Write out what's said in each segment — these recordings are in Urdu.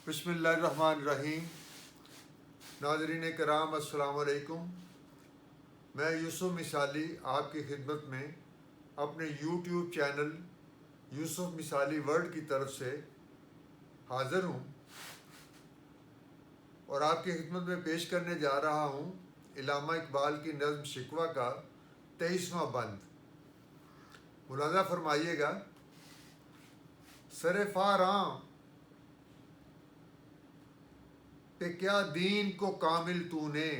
بسم اللہ الرحمن الرحیم۔ ناظرین کرام السلام علیکم۔ میں یوسف مثالی آپ کی خدمت میں اپنے یوٹیوب چینل یوسف مثالی ورلڈ کی طرف سے حاضر ہوں اور آپ کی خدمت میں پیش کرنے جا رہا ہوں علامہ اقبال کی نظم شکوہ کا 23واں بند۔ ملاحظہ فرمائیے گا۔ سر فاراں پہ کیا دین کو کامل تو نے،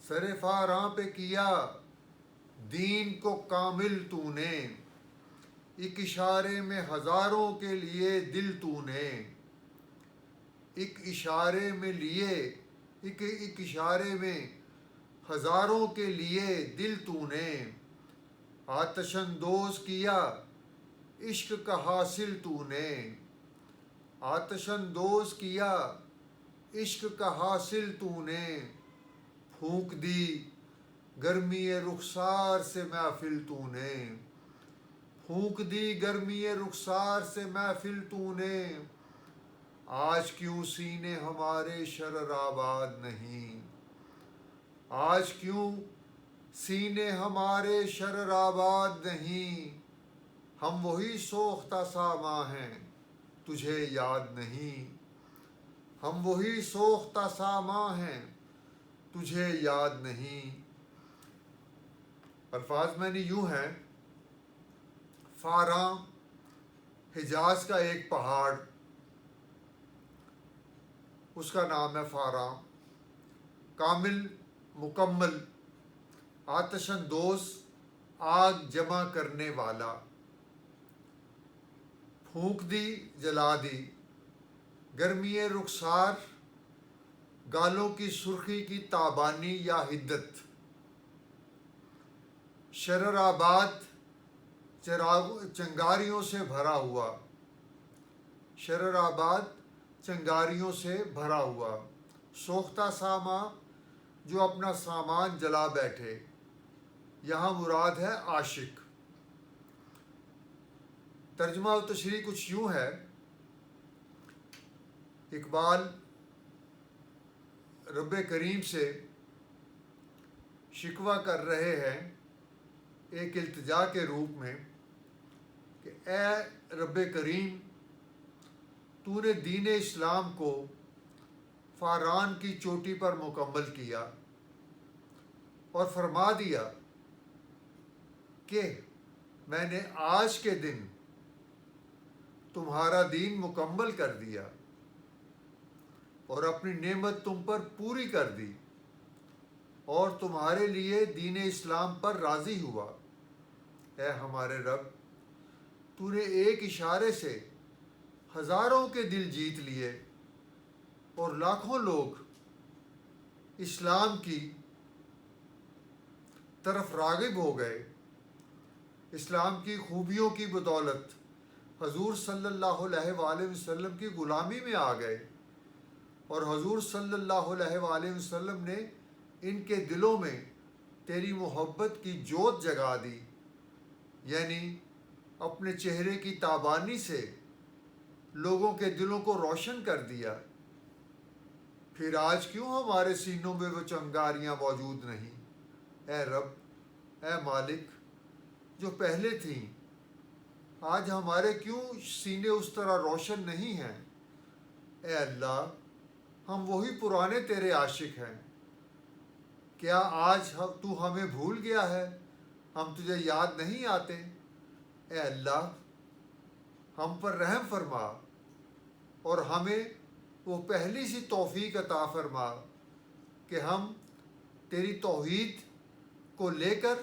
سر فاراں پہ کیا دین کو کامل تو نے، ایک اشارے میں ہزاروں کے لیے دل تو نے، ایک اشارے میں لیے ایک اشارے میں ہزاروں کے لیے دل تو نے، آتش اندوز کیا عشق کا حاصل تو نے، آتش اندوز کیا عشق کا حاصل تو نے، پھونک دی گرمی رخسار سے محفل تو نے، پھونک دی گرمی رخسار سے محفل تو نے، آج کیوں سینے ہمارے شرر آباد نہیں، آج کیوں سینے ہمارے شرر آباد نہیں، ہم وہی سوختہ ساماں ہیں تجھے یاد نہیں، ہم وہی سوختہ ساماں ہیں تجھے یاد نہیں۔ الفاظ میں نے یوں ہیں۔ فاراں حجاز کا ایک پہاڑ، اس کا نام ہے فاراں، کامل مکمل آتش اندوز آگ جمع کرنے والا، پھونک دی جلا دی، گرمی رخسار گالوں کی سرخی کی تابانی یا حدت، شرر آباد چنگاریوں سے بھرا ہوا، شرر آباد چنگاریوں سے بھرا ہوا، سوختہ سامان جو اپنا سامان جلا بیٹھے، یہاں مراد ہے عاشق۔ ترجمہ و تشریح کچھ یوں ہے۔ اقبال رب کریم سے شکوہ کر رہے ہیں ایک التجا کے روپ میں کہ اے رب کریم، تو نے دین اسلام کو فاران کی چوٹی پر مکمل کیا اور فرما دیا کہ میں نے آج کے دن تمہارا دین مکمل کر دیا اور اپنی نعمت تم پر پوری کر دی اور تمہارے لیے دین اسلام پر راضی ہوا۔ اے ہمارے رب، تو نے ایک اشارے سے ہزاروں کے دل جیت لیے اور لاکھوں لوگ اسلام کی طرف راغب ہو گئے۔ اسلام کی خوبیوں کی بدولت حضور صلی اللہ علیہ وآلہ وسلم کی غلامی میں آ گئے اور حضور صلی اللہ علیہ وآلہ وسلم نے ان کے دلوں میں تیری محبت کی جوت جگا دی، یعنی اپنے چہرے کی تابانی سے لوگوں کے دلوں کو روشن کر دیا۔ پھر آج کیوں ہمارے سینوں میں وہ چنگاریاں موجود نہیں؟ اے رب، اے مالک جو پہلے تھیں، آج ہمارے کیوں سینے اس طرح روشن نہیں ہیں؟ اے اللہ، ہم وہی پرانے تیرے عاشق ہیں، کیا آج تو ہمیں بھول گیا ہے؟ ہم تجھے یاد نہیں آتے؟ اے اللہ، ہم پر رحم فرما اور ہمیں وہ پہلی سی توفیق عطا فرما کہ ہم تیری توحید کو لے کر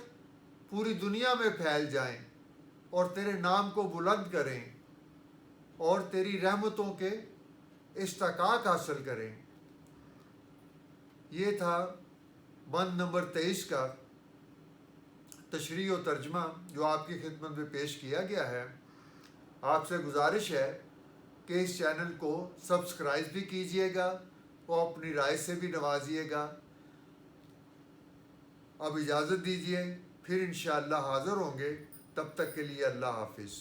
پوری دنیا میں پھیل جائیں اور تیرے نام کو بلند کریں اور تیری رحمتوں کے استحقاق حاصل کریں۔ یہ تھا بند نمبر 23 کا تشریح و ترجمہ جو آپ کی خدمت میں پیش کیا گیا ہے۔ آپ سے گزارش ہے کہ اس چینل کو سبسکرائب بھی کیجیے گا اور اپنی رائے سے بھی نوازیے گا۔ اب اجازت دیجیے، پھر انشاءاللہ حاضر ہوں گے، تب تک کے لیے اللہ حافظ۔